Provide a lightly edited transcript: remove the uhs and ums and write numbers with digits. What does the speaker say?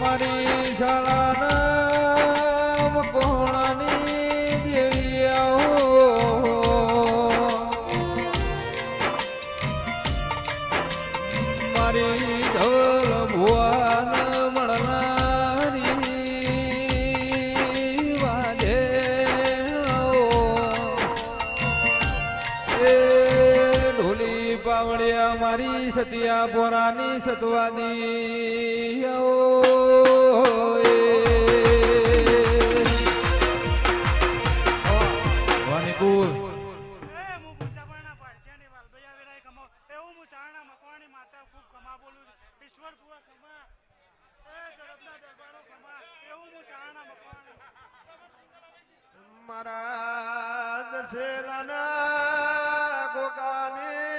મારી શાળાના મકોણાની દેવી આવો મારી ઢોલ ભુવન મળનારી વાજે એ ઢોલી પાવડિયા મારી સતિયા પોરાની સતવાદી વાનિકુલ મારા દશેલાના ગોગાની